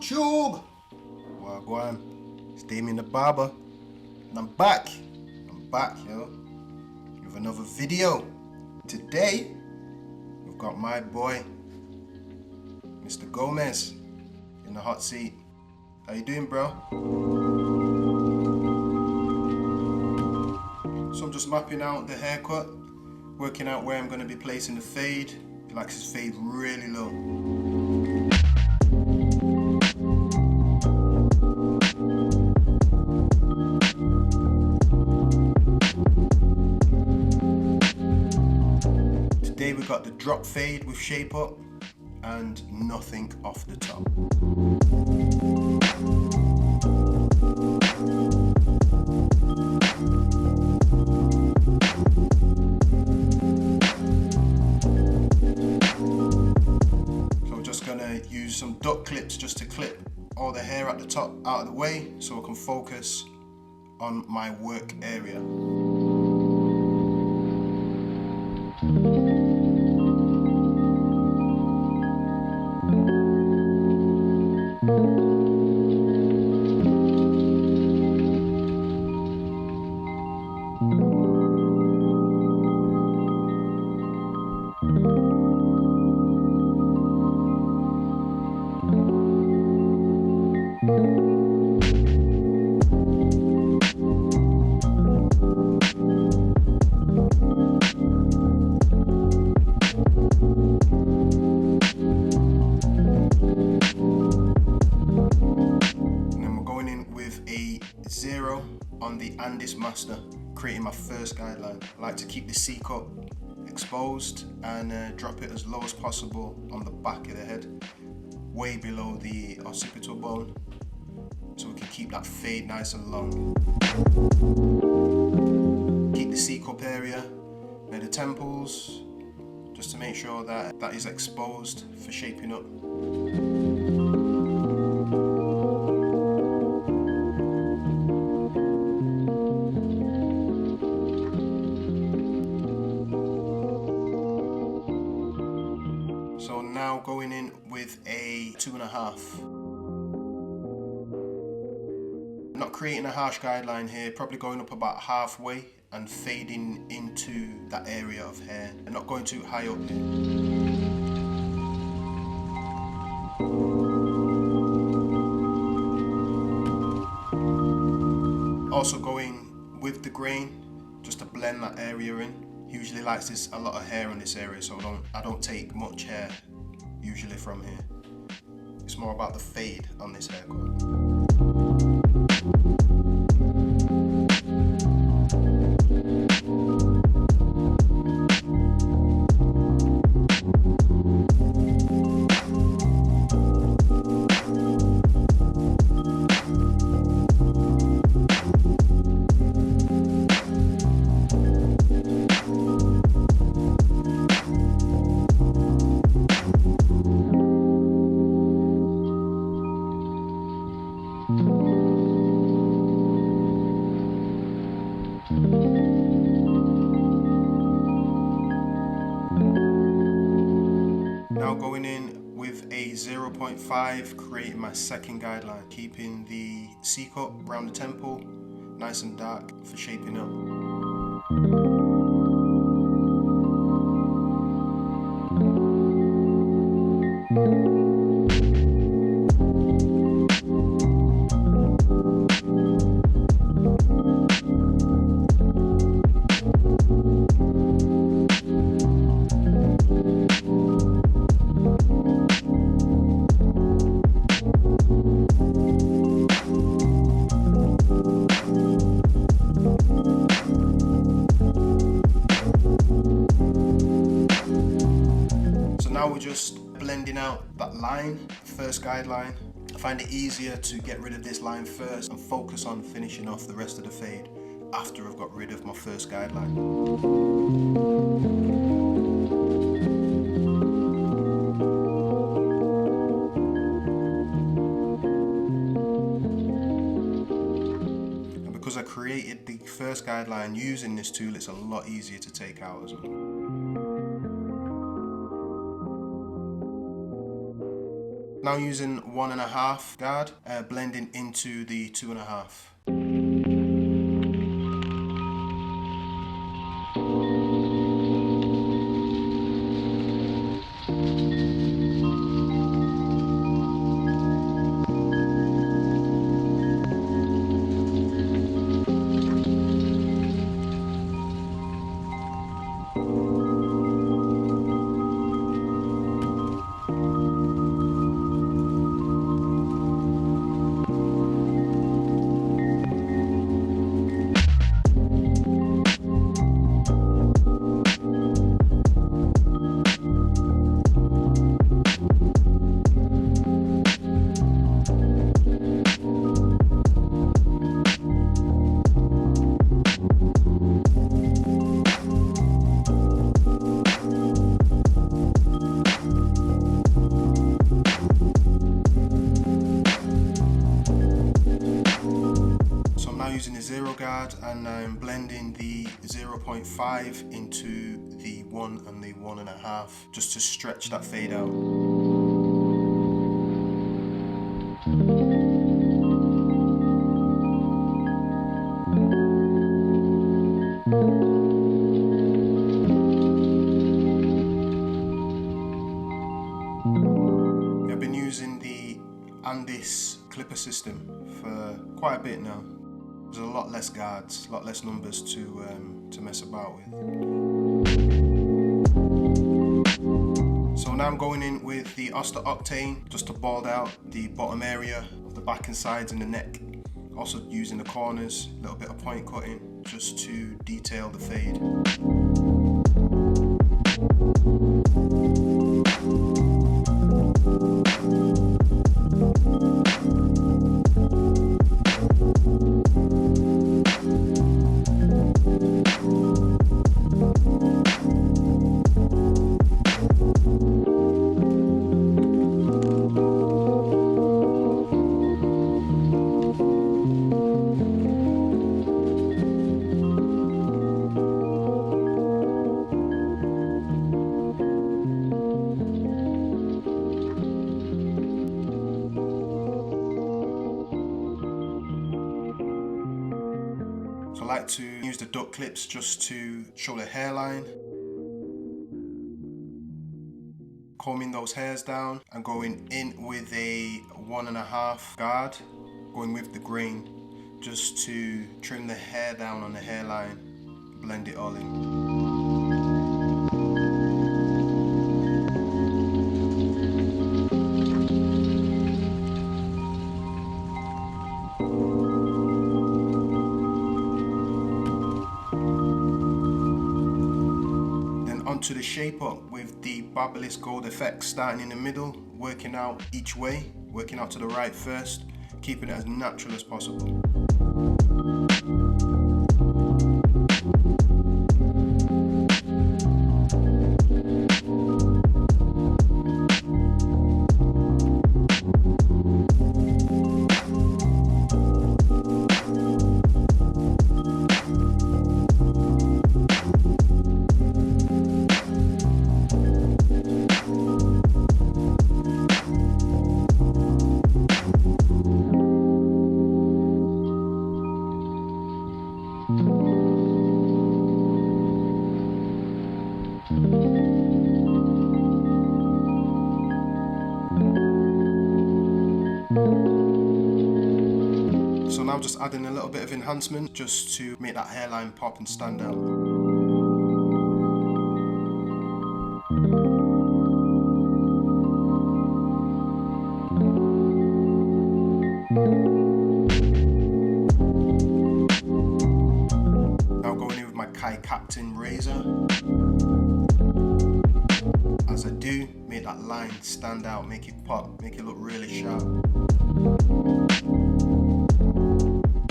YouTube! Wagwan, it's Damien the Barber, and I'm back, yo, with another video. Today, we've got my boy, Mr. Gomes, in the hot seat. How you doing, bro? So I'm just mapping out the haircut, working out where I'm going to be placing the fade. He likes his fade really low. Today we got the drop fade with shape up and nothing off the top. So we're just gonna use some duck clips just to clip all the hair at the top out of the way so I can focus on my work area. On the Andis Master, creating my first guideline. I like to keep the C-cut exposed and drop it as low as possible on the back of the head, way below the occipital bone, so we can keep that fade nice and long. Keep the C-cup area near the temples, just to make sure that that is exposed for shaping up. So now going in with a 2.5. Not creating a harsh guideline here, probably going up about halfway and fading into that area of hair and not going too high up here. Also going with the grain just to blend that area in. Usually likes this a lot of hair on this area, so I don't take much hair usually from here. It's more about the fade on this haircut. Now going in with a 0.5, creating my second guideline, keeping the C-cut around the temple nice and dark for shaping up. Now we're just blending out that line, first guideline. I find it easier to get rid of this line first and focus on finishing off the rest of the fade after I've got rid of my first guideline. And because I created the first guideline using this tool, it's a lot easier to take out as well. Now using 1.5 guard, blending into the 2.5. Using the 0 guard, and I'm blending the 0.5 into the 1 and the 1.5 just to stretch that fade out. I've been using the Andis clipper system for quite a bit now. There's a lot less guards, a lot less numbers to mess about with. So now I'm going in with the Oster Octane just to bald out the bottom area of the back and sides and the neck. Also using the corners, a little bit of point cutting just to detail the fade. So I like to use the duck clips just to show the hairline. Combing those hairs down and going in with a 1.5 guard, going with the grain just to trim the hair down on the hairline, blend it all in. Onto the shape up with the Barbalist Gold effects, starting in the middle, working out each way, working out to the right first, keeping it as natural as possible. So now just adding a little bit of enhancement just to make that hairline pop and stand out. Now going in with my Kai Captain razor. As I do, make that line stand out, make it pop, make it look really sharp.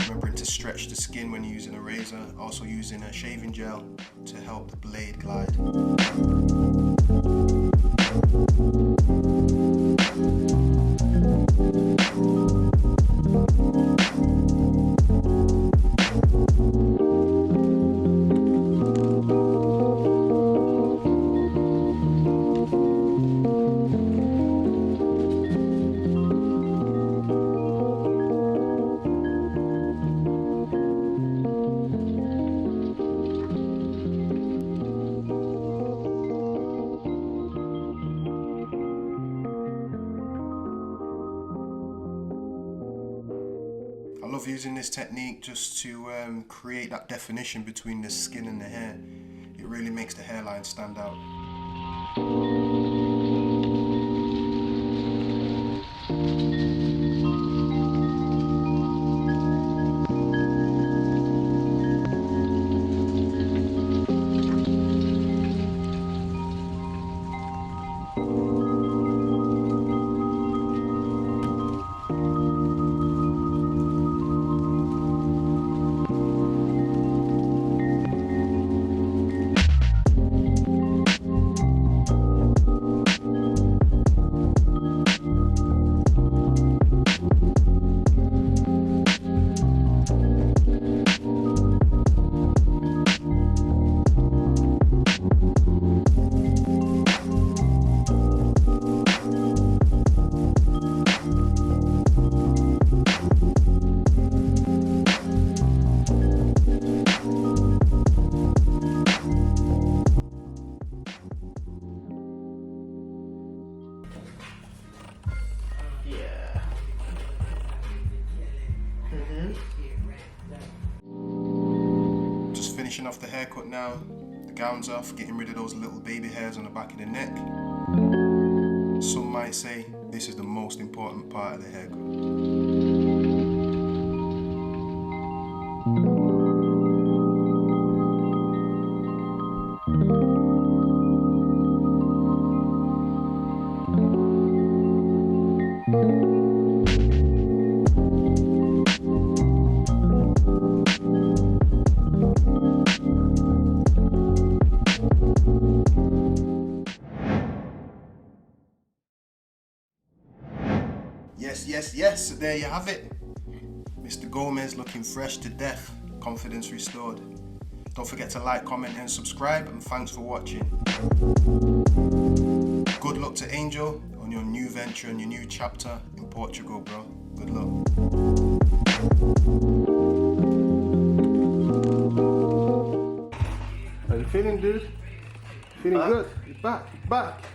Remembering to stretch the skin when using a razor, also using a shaving gel to help the blade glide. love using this technique just to create that definition between the skin and the hair. It really makes the hairline stand out. Just finishing off the haircut now. The gown's off, getting rid of those little baby hairs on the back of the neck. Some might say this is the most important part of the haircut. Yes, so there you have it. Mr. Gomes looking fresh to death, confidence restored. Don't forget to like, comment and subscribe, and thanks for watching. Good luck to Angel on your new venture and your new chapter in Portugal, bro. Good luck. How you feeling, dude? Feeling good? You're back.